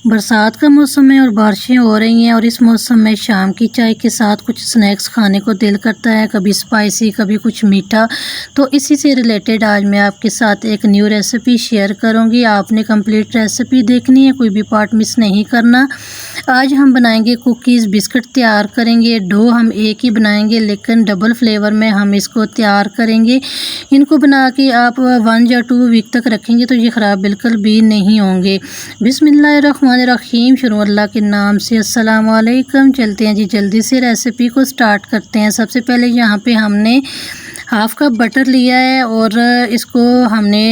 बरसात का मौसम है और बारिशें हो रही हैं और इस मौसम में शाम की चाय के साथ कुछ स्नैक्स खाने को दिल करता है, कभी स्पाइसी कभी कुछ मीठा। तो इसी से रिलेटेड आज मैं आपके साथ एक न्यू रेसिपी शेयर करूंगी। आपने कंप्लीट रेसिपी देखनी है, कोई भी पार्ट मिस नहीं करना। आज हम बनाएंगे कुकीज़ बिस्किट तैयार करेंगे। डो हम एक ही बनाएंगे लेकिन डबल फ्लेवर में हम इसको तैयार करेंगे। इनको बना के आप 1 या 2 वीक तक रखेंगे तो ये ख़राब बिल्कुल भी नहीं होंगे। बिस्मिल्लाहिर्रहमानिर्रहीम, शुरू अल्लाह के नाम से। अस्सलाम वालेकुम। चलते हैं जी, जल्दी से रेसिपी को स्टार्ट करते हैं। सबसे पहले यहाँ पे हमने हाफ़ कप बटर लिया है और इसको हमने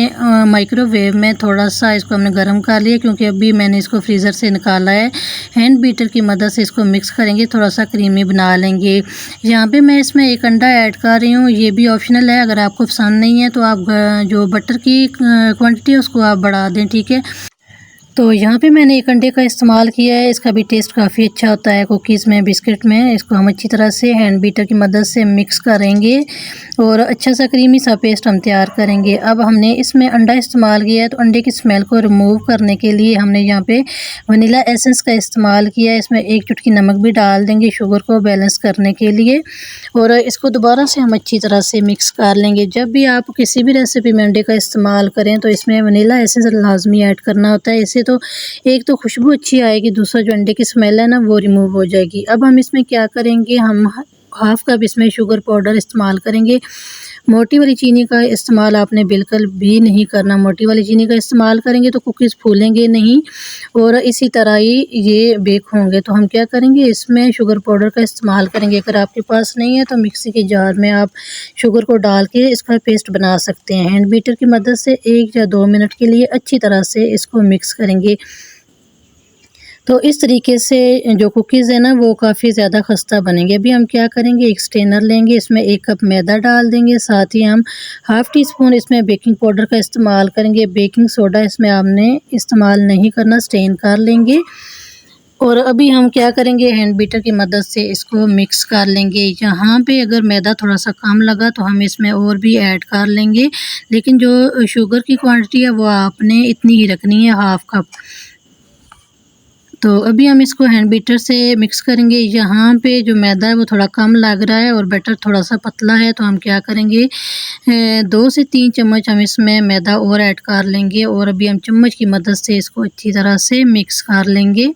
माइक्रोवेव में थोड़ा सा इसको हमने गर्म कर लिया, क्योंकि अभी मैंने इसको फ्रीज़र से निकाला है। हैंड बीटर की मदद से इसको मिक्स करेंगे, थोड़ा सा क्रीमी बना लेंगे। यहाँ पे मैं इसमें एक अंडा ऐड कर रही हूँ, ये भी ऑप्शनल है। अगर आपको पसंद नहीं है तो आप जो बटर की क्वांटिटी है उसको आप बढ़ा दें, ठीक है। तो यहाँ पे मैंने एक अंडे का इस्तेमाल किया है, इसका भी टेस्ट काफ़ी अच्छा होता है कुकीज़ में, बिस्किट में। इसको हम अच्छी तरह से हैंड बीटर की मदद से मिक्स करेंगे और अच्छा सा क्रीमी सा पेस्ट हम तैयार करेंगे। अब हमने इसमें अंडा इस्तेमाल किया है तो अंडे की स्मेल को रिमूव करने के लिए हमने यहाँ पे वनीला एसेंस का इस्तेमाल किया है। इसमें 1 चुटकी नमक भी डाल देंगे शुगर को बैलेंस करने के लिए, और इसको दोबारा से हम अच्छी तरह से मिक्स कर लेंगे। जब भी आप किसी भी रेसिपी में अंडे का इस्तेमाल करें तो इसमें वनीला एसेंस लाजमी ऐड करना होता है। इससे तो एक तो खुशबू अच्छी आएगी, दूसरा जो अंडे की स्मेल है ना वो रिमूव हो जाएगी। अब हम इसमें क्या करेंगे, हम हाफ़ कप इसमें शुगर पाउडर इस्तेमाल करेंगे। मोटी वाली चीनी का इस्तेमाल आपने बिल्कुल भी नहीं करना। मोटी वाली चीनी का इस्तेमाल करेंगे तो कुकीज़ फूलेंगे नहीं और इसी तरह ही ये बेक होंगे। तो हम क्या करेंगे, इसमें शुगर पाउडर का इस्तेमाल करेंगे। अगर आपके पास नहीं है तो मिक्सी के जार में आप शुगर को डाल के इसका पेस्ट बना सकते हैं। हैंड बीटर की मदद से 1 या 2 मिनट के लिए अच्छी तरह से इसको मिक्स करेंगे। तो इस तरीके से जो कुकीज़ है ना वो काफ़ी ज़्यादा खस्ता बनेंगे। अभी हम क्या करेंगे, एक स्ट्रेनर लेंगे, इसमें 1 कप मैदा डाल देंगे, साथ ही हम हाफ़ टी स्पून इसमें बेकिंग पाउडर का इस्तेमाल करेंगे। बेकिंग सोडा इसमें आपने इस्तेमाल नहीं करना, स्ट्रेन कर लेंगे। और अभी हम क्या करेंगे, हैंड बीटर की मदद से इसको मिक्स कर लेंगे। यहाँ पे अगर मैदा थोड़ा सा कम लगा तो हम इसमें और भी ऐड कर लेंगे, लेकिन जो शुगर की क्वांटिटी है वो आपने इतनी ही रखनी है, हाफ़ कप। तो अभी हम इसको हैंड बीटर से मिक्स करेंगे। यहाँ पे जो मैदा है वो थोड़ा कम लग रहा है और बैटर थोड़ा सा पतला है, तो हम क्या करेंगे, 2 से 3 चम्मच हम इसमें मैदा और ऐड कर लेंगे और अभी हम चम्मच की मदद से इसको अच्छी तरह से मिक्स कर लेंगे।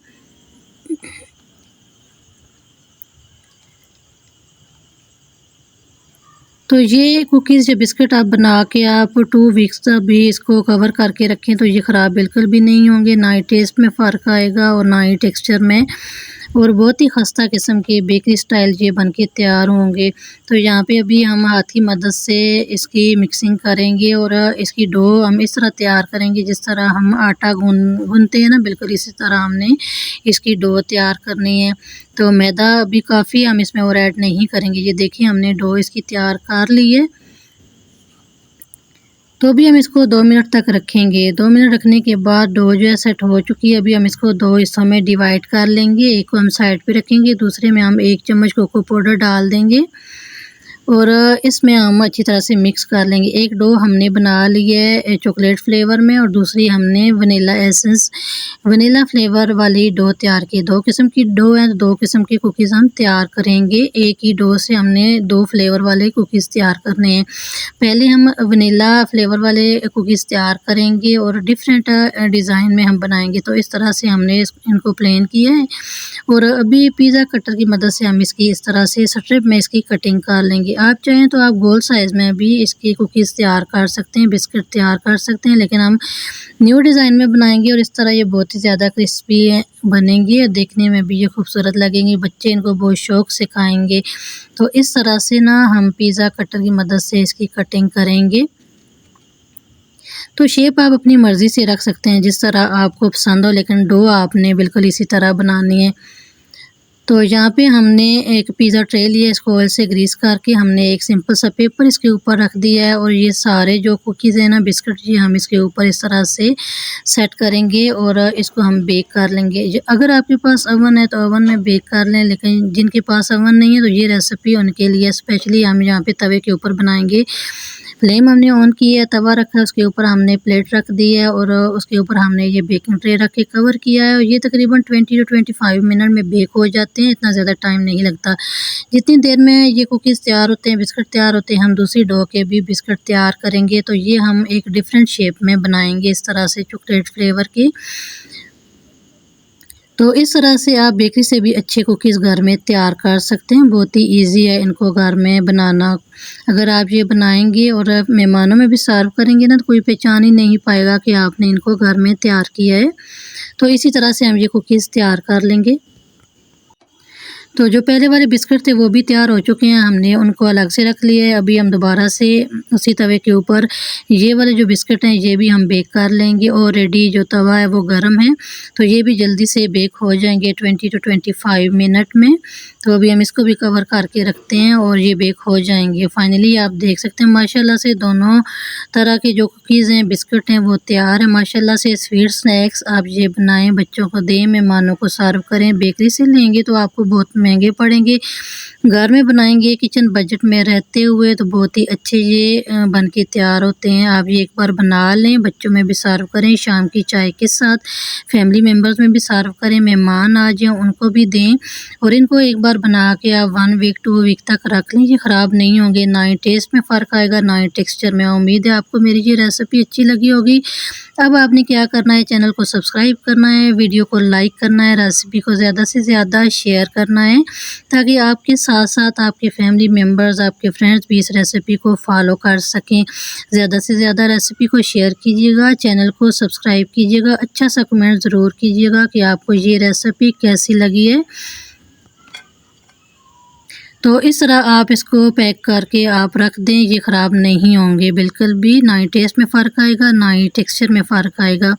तो ये कुकीज़ या बिस्किट आप बना के आप 2 वीक्स तक भी इसको कवर करके रखें तो ये ख़राब बिल्कुल भी नहीं होंगे। ना ही टेस्ट में फ़र्क आएगा और ना ही टेक्सचर में, और बहुत ही खस्ता किस्म के बेकरी स्टाइल ये बन के तैयार होंगे। तो यहाँ पे अभी हम हाथ की मदद से इसकी मिक्सिंग करेंगे और इसकी डो हम इस तरह तैयार करेंगे जिस तरह हम आटा गूँथते हैं ना, बिल्कुल इसी तरह हमने इसकी डो तैयार करनी है। तो मैदा अभी काफ़ी हम इसमें और ऐड नहीं करेंगे। ये देखिए हमने डो इसकी तैयार कर ली है। तो अभी हम इसको 2 मिनट तक रखेंगे। 2 मिनट रखने के बाद डो जो है सेट हो चुकी है। अभी हम इसको 2 हिस्सों में डिवाइड कर लेंगे। एक को हम साइड पे रखेंगे, दूसरे में हम 1 चम्मच कोको पाउडर डाल देंगे और इसमें हम अच्छी तरह से मिक्स कर लेंगे। एक डो हमने बना ली है चॉकलेट फ्लेवर में और दूसरी हमने वनीला एसेंस वनीला फ्लेवर वाली डो तैयार की। 2 किस्म की डो है, 2 किस्म की कुकीज़ हम तैयार करेंगे। एक ही डो से हमने 2 फ्लेवर वाले कुकीज़ तैयार करने हैं। पहले हम वनीला फ्लेवर वाले कुकीज़ तैयार करेंगे और डिफरेंट डिज़ाइन में हम बनाएंगे। तो इस तरह से हमने इनको प्लेन किया है और अभी पिज़्ज़ा कटर की मदद से हम इसकी इस तरह से स्ट्रिप में इसकी कटिंग कर लेंगे। आप चाहें तो आप गोल साइज़ में भी इसकी कुकीज़ तैयार कर सकते हैं, बिस्किट तैयार कर सकते हैं, लेकिन हम न्यू डिज़ाइन में बनाएंगे और इस तरह ये बहुत ही ज़्यादा क्रिस्पी बनेंगी और देखने में भी ये खूबसूरत लगेंगी। बच्चे इनको बहुत शौक़ से खाएंगे। तो इस तरह से ना हम पिज़्ज़ा कटर की मदद से इसकी कटिंग करेंगे। तो शेप आप अपनी मर्ज़ी से रख सकते हैं जिस तरह आपको पसंद हो, लेकिन डो आपने बिल्कुल इसी तरह बनानी है। तो यहाँ पे हमने एक पिज़्ज़ा ट्रे लिया, इसको ऑयल से ग्रीस करके हमने एक सिंपल सा पेपर इसके ऊपर रख दिया है और ये सारे जो कुकीज़ हैं ना, बिस्किट, ये हम इसके ऊपर इस तरह से सेट करेंगे और इसको हम बेक कर लेंगे। अगर आपके पास ओवन है तो ओवन में बेक कर लें, लेकिन जिनके पास ओवन नहीं है तो ये रेसिपी उनके लिए स्पेशली हम यहाँ पे तवे के ऊपर बनाएंगे। फ्लेम हमने ऑन की है, तवा रखा है, उसके ऊपर हमने प्लेट रख दी है और उसके ऊपर हमने ये बेकिंग ट्रे रख के कवर किया है और ये तकरीबन 20 to 25 मिनट में बेक हो जाते हैं। इतना ज़्यादा टाइम नहीं लगता। जितनी देर में ये कुकीज़ तैयार होते हैं, बिस्किट तैयार होते हैं, हम दूसरी डो के भी बिस्किट तैयार करेंगे। तो ये हम एक डिफरेंट शेप में बनाएंगे इस तरह से चॉकलेट फ्लेवर की। तो इस तरह से आप बेकरी से भी अच्छे कुकीज़ घर में तैयार कर सकते हैं। बहुत ही ईज़ी है इनको घर में बनाना। अगर आप ये बनाएंगे और मेहमानों में भी सर्व करेंगे ना, तो कोई पहचान ही नहीं पाएगा कि आपने इनको घर में तैयार किया है। तो इसी तरह से हम ये कुकीज़ तैयार कर लेंगे। तो जो पहले वाले बिस्किट थे वो भी तैयार हो चुके हैं, हमने उनको अलग से रख लिया है। अभी हम दोबारा से उसी तवे के ऊपर ये वाले जो बिस्किट हैं ये भी हम बेक कर लेंगे। ऑलरेडी जो तवा है वो गर्म है, तो ये भी जल्दी से बेक हो जाएंगे 20 to 25 मिनट में। तो अभी हम इसको भी कवर करके रखते हैं और ये बेक हो जाएंगे। फाइनली आप देख सकते हैं माशाल्लाह से दोनों तरह के जो कुकीज़ हैं, बिस्किट हैं, वो तैयार है माशाल्लाह से। स्वीट स्नैक्स आप ये बनाएं, बच्चों को दें, मेहमानों को सर्व करें। बेकरी से लेंगे तो आपको बहुत महंगे पड़ेंगे, घर में बनाएंगे किचन बजट में रहते हुए तो बहुत ही अच्छे ये बन के तैयार होते हैं। आप ये एक बार बना लें, बच्चों में भी सर्व करें, शाम की चाय के साथ फैमिली मेम्बर्स में भी सर्व करें, मेहमान आ जाएँ उनको भी दें। और इनको एक बार बना के आप 1 वीक 2 वीक तक रख लें, ये ख़राब नहीं होंगे, ना ही टेस्ट में फ़र्क आएगा ना ही टेक्सचर में। उम्मीद है आपको मेरी ये रेसिपी अच्छी लगी होगी। अब आपने क्या करना है, चैनल को सब्सक्राइब करना है, वीडियो को लाइक करना है, रेसिपी को ज़्यादा से ज़्यादा शेयर करना है, ताकि आपके साथ साथ आपके फैमिली मेम्बर्स, आपके फ्रेंड्स भी इस रेसिपी को फॉलो कर सकें। ज़्यादा से ज़्यादा रेसिपी को शेयर कीजिएगा, चैनल को सब्सक्राइब कीजिएगा, अच्छा सा कमेंट ज़रूर कीजिएगा कि आपको ये रेसिपी कैसी लगी है। तो इस तरह आप इसको पैक करके आप रख दें, ये ख़राब नहीं होंगे बिल्कुल भी, ना ही टेस्ट में फ़र्क आएगा ना ही टेक्सचर में फ़र्क आएगा।